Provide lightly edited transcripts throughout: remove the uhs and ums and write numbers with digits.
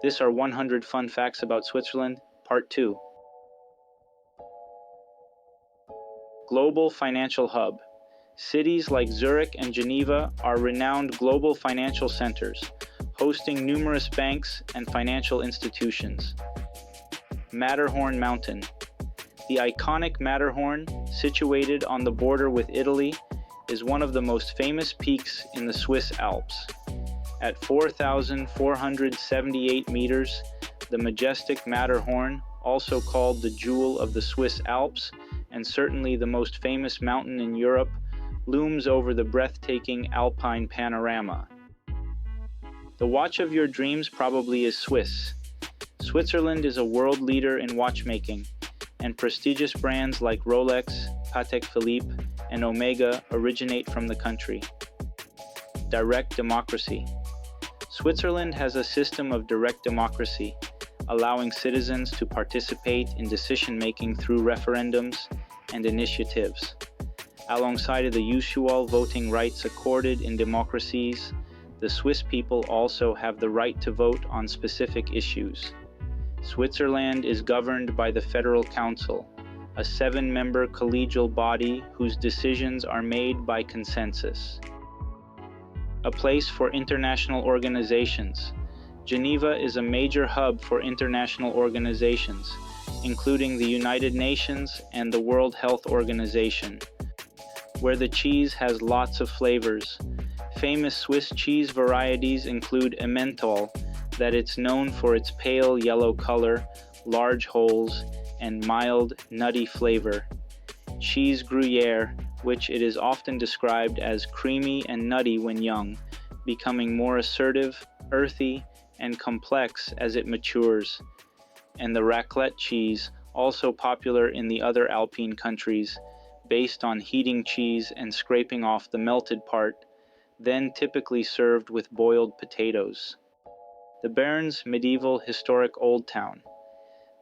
This are 100 fun facts about Switzerland, Part 2. Global financial hub. Cities like Zurich and Geneva are renowned global financial centers, hosting numerous banks and financial institutions. Matterhorn Mountain. The iconic Matterhorn, situated on the border with Italy, is one of the most famous peaks in the Swiss Alps. At 4,478 meters, the majestic Matterhorn, also called the Jewel of the Swiss Alps, and certainly the most famous mountain in Europe, looms over the breathtaking alpine panorama. The watch of your dreams probably is Swiss. Switzerland is a world leader in watchmaking, and prestigious brands like Rolex, Patek Philippe, and Omega originate from the country. Direct democracy. Switzerland has a system of direct democracy, allowing citizens to participate in decision-making through referendums and initiatives. Alongside the usual voting rights accorded in democracies, the Swiss people also have the right to vote on specific issues. Switzerland is governed by the Federal Council, a 7-member collegial body whose decisions are made by consensus. A place for international organizations. Geneva is a major hub for international organizations, including the United Nations and the World Health Organization, where the cheese has lots of flavors. Famous Swiss cheese varieties include Emmental, that it's known for its pale yellow color, large holes, and mild, nutty flavor. Cheese Gruyere, which it is often described as creamy and nutty when young, becoming more assertive, earthy, and complex as it matures. And the raclette cheese, also popular in the other Alpine countries, based on heating cheese and scraping off the melted part, then typically served with boiled potatoes. The Bern's medieval historic Old Town.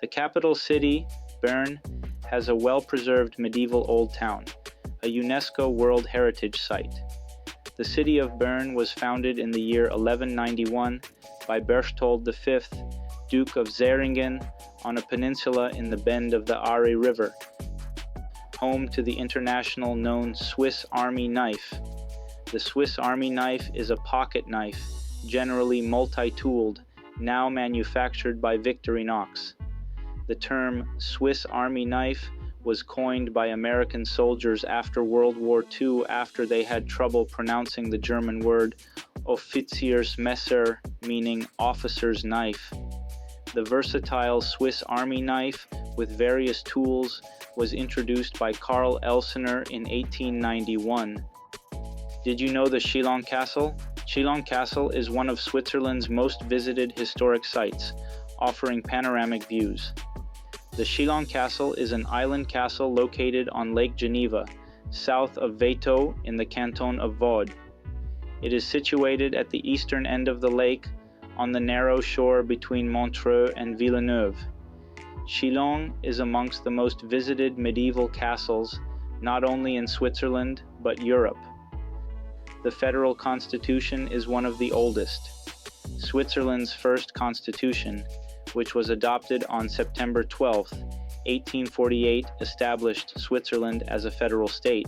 The capital city, Bern, has a well-preserved medieval Old Town, a UNESCO World Heritage Site. The city of Bern was founded in the year 1191 by Berchtold V, Duke of Zähringen, on a peninsula in the bend of the Aare River, home to the international known Swiss Army knife. The Swiss Army knife is a pocket knife, generally multi-tooled, now manufactured by Victorinox. The term Swiss Army knife was coined by American soldiers after World War II after they had trouble pronouncing the German word Offiziersmesser, meaning officer's knife. The versatile Swiss Army knife, with various tools, was introduced by Karl Elsener in 1891. Did you know the Chillon Castle? Chillon Castle is one of Switzerland's most visited historic sites, offering panoramic views. The Chillon Castle is an island castle located on Lake Geneva, south of Veto in the canton of Vaud. It is situated at the eastern end of the lake, on the narrow shore between Montreux and Villeneuve. Chillon is amongst the most visited medieval castles, not only in Switzerland, but Europe. The federal constitution is one of the oldest. Switzerland's first constitution, which was adopted on September 12, 1848, established Switzerland as a federal state.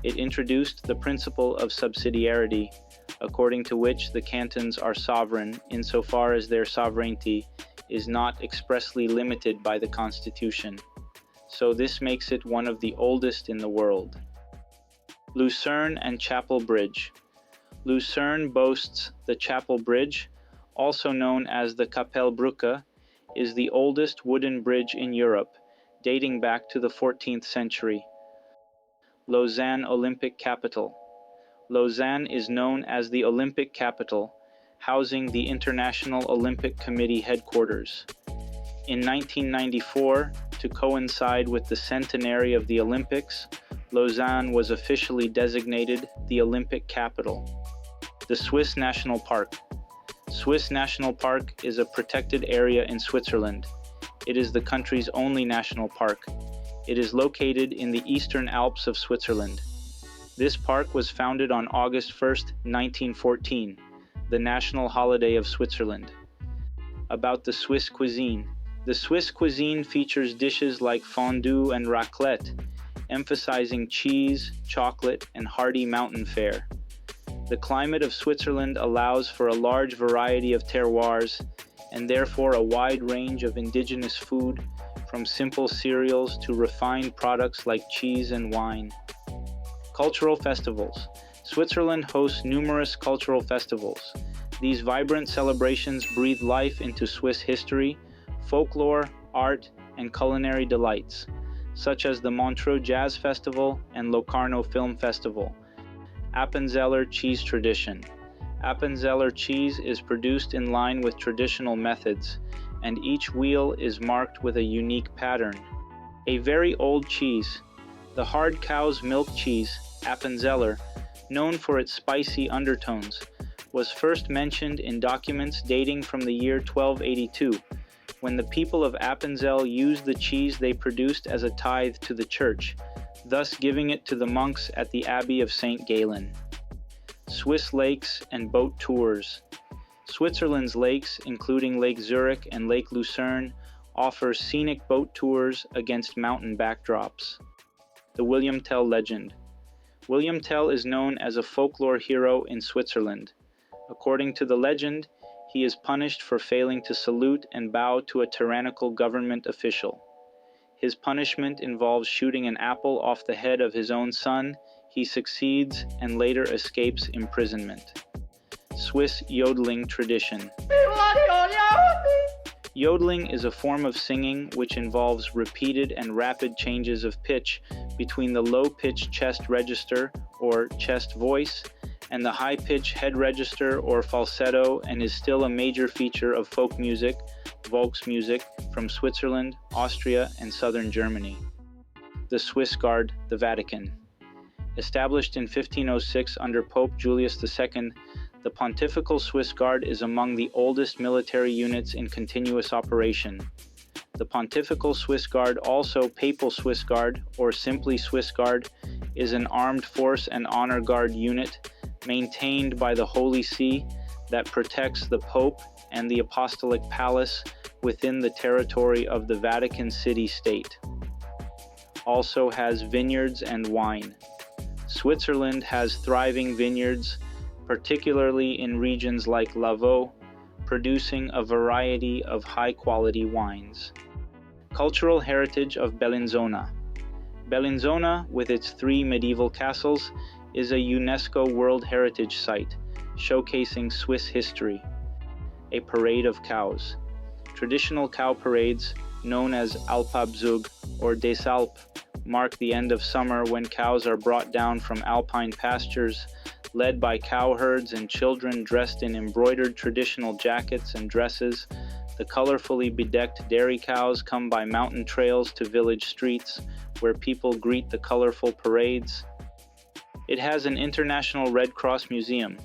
It introduced the principle of subsidiarity, according to which the cantons are sovereign insofar as their sovereignty is not expressly limited by the Constitution. So this makes it one of the oldest in the world. Lucerne and Chapel Bridge. Lucerne boasts the Chapel Bridge, also known as the Kapellbrücke, is the oldest wooden bridge in Europe, dating back to the 14th century. Lausanne Olympic Capital. Lausanne is known as the Olympic Capital, housing the International Olympic Committee headquarters. In 1994, to coincide with the centenary of the Olympics, Lausanne was officially designated the Olympic capital. The Swiss National Park. Swiss National Park is a protected area in Switzerland. It is the country's only national park. It is located in the Eastern Alps of Switzerland. This park was founded on August 1, 1914, the national holiday of Switzerland. About the Swiss cuisine. The Swiss cuisine features dishes like fondue and raclette, emphasizing cheese, chocolate, and hearty mountain fare. The climate of Switzerland allows for a large variety of terroirs, and therefore a wide range of indigenous food, from simple cereals to refined products like cheese and wine. Cultural festivals. Switzerland hosts numerous cultural festivals. These vibrant celebrations breathe life into Swiss history, folklore, art, and culinary delights, such as the Montreux Jazz Festival and Locarno Film Festival. Appenzeller cheese tradition. Appenzeller cheese is produced in line with traditional methods, and each wheel is marked with a unique pattern. A very old cheese. The hard cow's milk cheese, Appenzeller, known for its spicy undertones, was first mentioned in documents dating from the year 1282, when the people of Appenzell used the cheese they produced as a tithe to the church, thus giving it to the monks at the Abbey of St. Gallen. Swiss lakes and boat tours. Switzerland's lakes, including Lake Zurich and Lake Lucerne, offer scenic boat tours against mountain backdrops. The William Tell legend. William Tell is known as a folklore hero in Switzerland. According to the legend, he is punished for failing to salute and bow to a tyrannical government official. His punishment involves shooting an apple off the head of his own son. He succeeds and later escapes imprisonment. Swiss yodeling tradition. Yodeling is a form of singing which involves repeated and rapid changes of pitch between the low-pitch chest register, or chest voice, and the high-pitch head register, or falsetto, and is still a major feature of folk music, Volksmusik, from Switzerland, Austria, and southern Germany. The Swiss Guard, the Vatican. Established in 1506 under Pope Julius II, the Pontifical Swiss Guard is among the oldest military units in continuous operation. The Pontifical Swiss Guard, also Papal Swiss Guard, or simply Swiss Guard, is an armed force and honor guard unit maintained by the Holy See that protects the Pope and the Apostolic Palace within the territory of the Vatican City-State. Also has vineyards and wine. Switzerland has thriving vineyards, particularly in regions like Lavaux, producing a variety of high-quality wines. Cultural heritage of Bellinzona. Bellinzona, with its 3 medieval castles, is a UNESCO World Heritage Site, showcasing Swiss history. A parade of cows. Traditional cow parades, known as Alpabzug or Des Alpes, mark the end of summer when cows are brought down from alpine pastures, led by cowherds and children dressed in embroidered traditional jackets and dresses. The colorfully bedecked dairy cows come by mountain trails to village streets, where people greet the colorful parades. It has an International Red Cross Museum.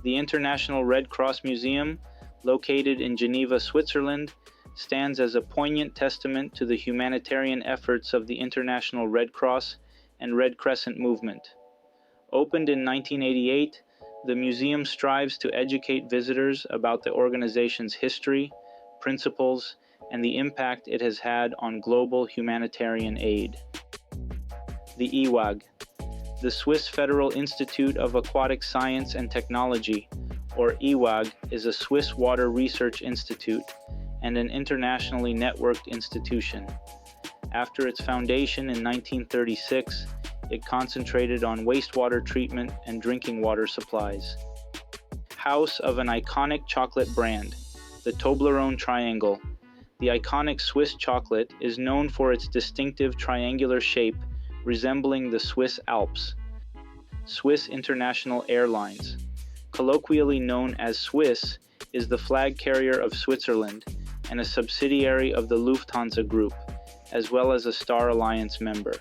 The International Red Cross Museum, located in Geneva, Switzerland, stands as a poignant testament to the humanitarian efforts of the International Red Cross and Red Crescent movement. Opened in 1988, the museum strives to educate visitors about the organization's history, principles, and the impact it has had on global humanitarian aid. The IWAG, the Swiss Federal Institute of Aquatic Science and Technology, or IWAG, is a Swiss water research institute and an internationally networked institution. After its foundation in 1936, it concentrated on wastewater treatment and drinking water supplies. House of an iconic chocolate brand, the Toblerone Triangle. The iconic Swiss chocolate is known for its distinctive triangular shape resembling the Swiss Alps. Swiss International Airlines, colloquially known as Swiss, is the flag carrier of Switzerland and a subsidiary of the Lufthansa Group, as well as a Star Alliance member.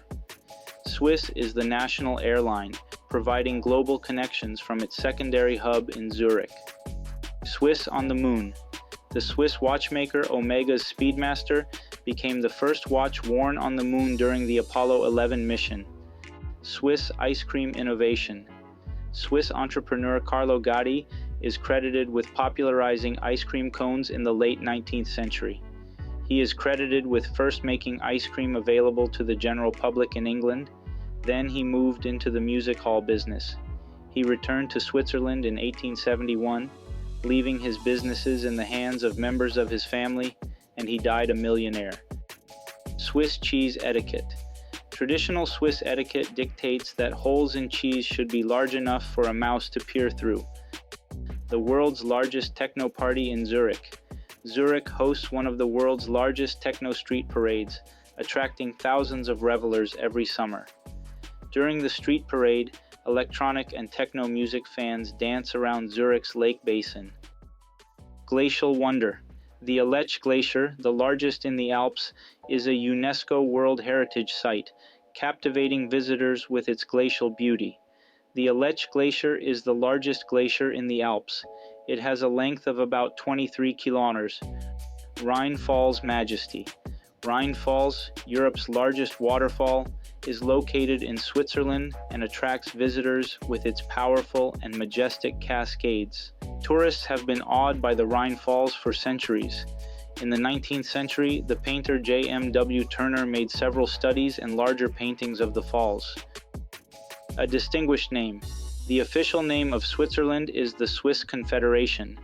Swiss is the national airline, providing global connections from its secondary hub in Zurich. Swiss on the Moon. The Swiss watchmaker Omega's Speedmaster became the first watch worn on the moon during the Apollo 11 mission. Swiss ice cream innovation. Swiss entrepreneur Carlo Gatti is credited with popularizing ice cream cones in the late 19th century. He is credited with first making ice cream available to the general public in England. Then he moved into the music hall business. He returned to Switzerland in 1871, leaving his businesses in the hands of members of his family, and he died a millionaire. Swiss cheese etiquette. Traditional Swiss etiquette dictates that holes in cheese should be large enough for a mouse to peer through. The world's largest techno party in Zurich. Zurich hosts one of the world's largest techno street parades, attracting thousands of revelers every summer. During the street parade, electronic and techno music fans dance around Zurich's lake basin. Glacial wonder. The Aletsch Glacier, the largest in the Alps, is a UNESCO World Heritage Site, captivating visitors with its glacial beauty. The Aletsch Glacier is the largest glacier in the Alps. It has a length of about 23 kilometers. Rhine Falls Majesty. Rhine Falls, Europe's largest waterfall, is located in Switzerland and attracts visitors with its powerful and majestic cascades. Tourists have been awed by the Rhine Falls for centuries. In the 19th century, the painter J.M.W. Turner made several studies and larger paintings of the falls. A distinguished name. The official name of Switzerland is the Swiss Confederation.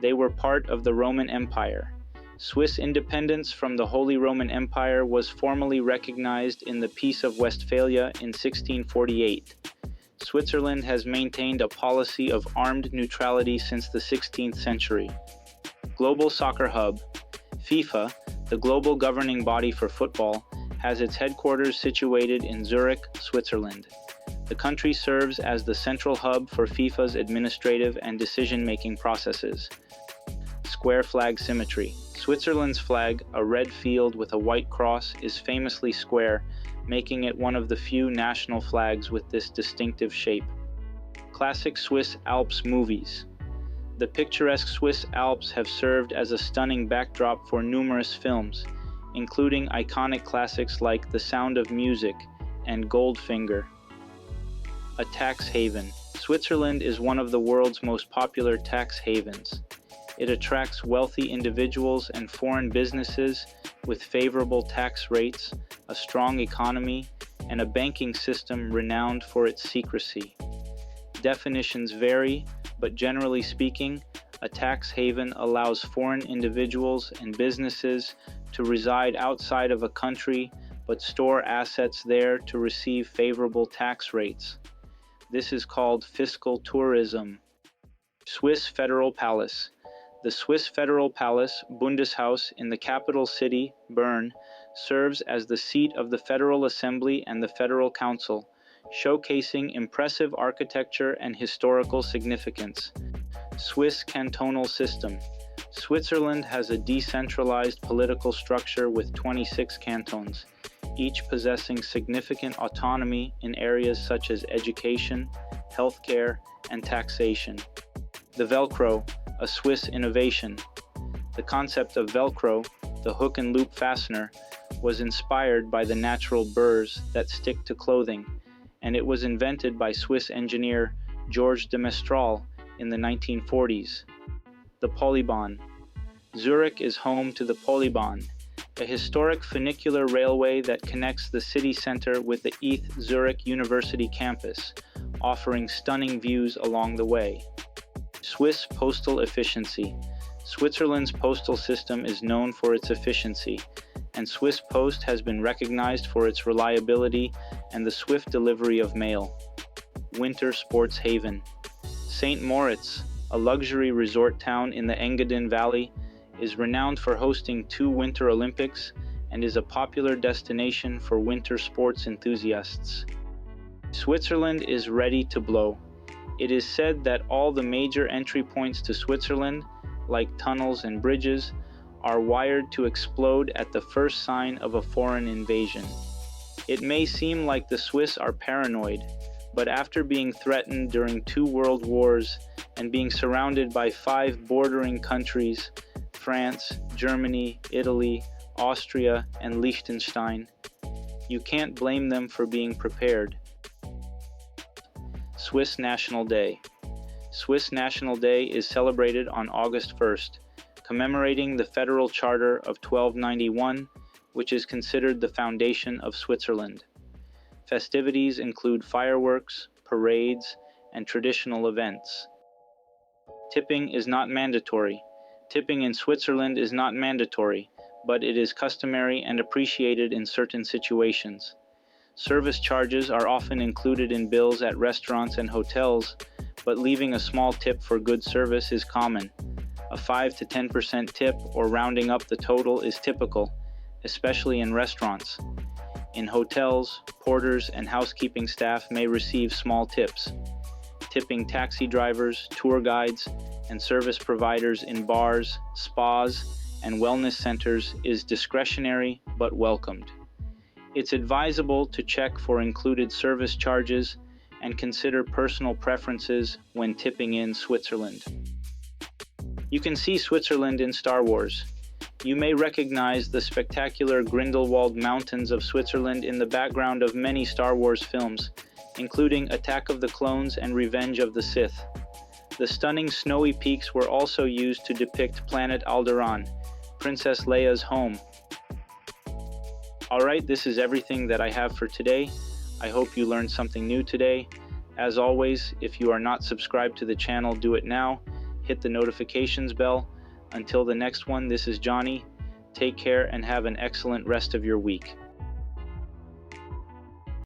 They were part of the Roman Empire. Swiss independence from the Holy Roman Empire was formally recognized in the Peace of Westphalia in 1648. Switzerland has maintained a policy of armed neutrality since the 16th century. Global Soccer Hub. FIFA, the global governing body for football, has its headquarters situated in Zurich, Switzerland. The country serves as the central hub for FIFA's administrative and decision-making processes. Square flag symmetry. Switzerland's flag, a red field with a white cross, is famously square, making it one of the few national flags with this distinctive shape. Classic Swiss Alps movies. The picturesque Swiss Alps have served as a stunning backdrop for numerous films, including iconic classics like The Sound of Music and Goldfinger. A tax haven. Switzerland is one of the world's most popular tax havens. It attracts wealthy individuals and foreign businesses with favorable tax rates, a strong economy, and a banking system renowned for its secrecy. Definitions vary, but generally speaking, a tax haven allows foreign individuals and businesses to reside outside of a country but store assets there to receive favorable tax rates. This is called fiscal tourism. Swiss Federal Palace. The Swiss Federal Palace, Bundeshaus, in the capital city, Bern, serves as the seat of the Federal Assembly and the Federal Council, showcasing impressive architecture and historical significance. Swiss cantonal system. Switzerland has a decentralized political structure with 26 cantons, each possessing significant autonomy in areas such as education, healthcare, and taxation. The Velcro, a Swiss innovation. The concept of Velcro, the hook and loop fastener, was inspired by the natural burrs that stick to clothing, and it was invented by Swiss engineer Georges de Mestral in the 1940s. The Polybahn. Zurich is home to the Polybahn, a historic funicular railway that connects the city center with the ETH Zurich University campus, offering stunning views along the way. Swiss postal efficiency. Switzerland's postal system is known for its efficiency, and Swiss Post has been recognized for its reliability and the swift delivery of mail. Winter sports haven. St. Moritz, a luxury resort town in the Engadin Valley, is renowned for hosting 2 Winter Olympics and is a popular destination for winter sports enthusiasts. Switzerland is ready to blow. It is said that all the major entry points to Switzerland, like tunnels and bridges, are wired to explode at the first sign of a foreign invasion. It may seem like the Swiss are paranoid, but after being threatened during 2 world wars and being surrounded by 5 bordering countries, France, Germany, Italy, Austria, and Liechtenstein, you can't blame them for being prepared. Swiss National Day. Swiss National Day is celebrated on August 1st, commemorating the Federal Charter of 1291, which is considered the foundation of Switzerland. Festivities include fireworks, parades, and traditional events. Tipping is not mandatory. Tipping in Switzerland is not mandatory, but it is customary and appreciated in certain situations. Service charges are often included in bills at restaurants and hotels, but leaving a small tip for good service is common. A 5 to 10% tip or rounding up the total is typical, especially in restaurants. In hotels, porters and housekeeping staff may receive small tips. Tipping taxi drivers, tour guides, and service providers in bars, spas, and wellness centers is discretionary but welcomed. It's advisable to check for included service charges and consider personal preferences when tipping in Switzerland. You can see Switzerland in Star Wars. You may recognize the spectacular Grindelwald Mountains of Switzerland in the background of many Star Wars films, including Attack of the Clones and Revenge of the Sith. The stunning snowy peaks were also used to depict Planet Alderaan, Princess Leia's home. Alright, this is everything that I have for today. I hope you learned something new today. As always, if you are not subscribed to the channel, do it now. Hit the notifications bell. Until the next one, this is Johnny. Take care and have an excellent rest of your week.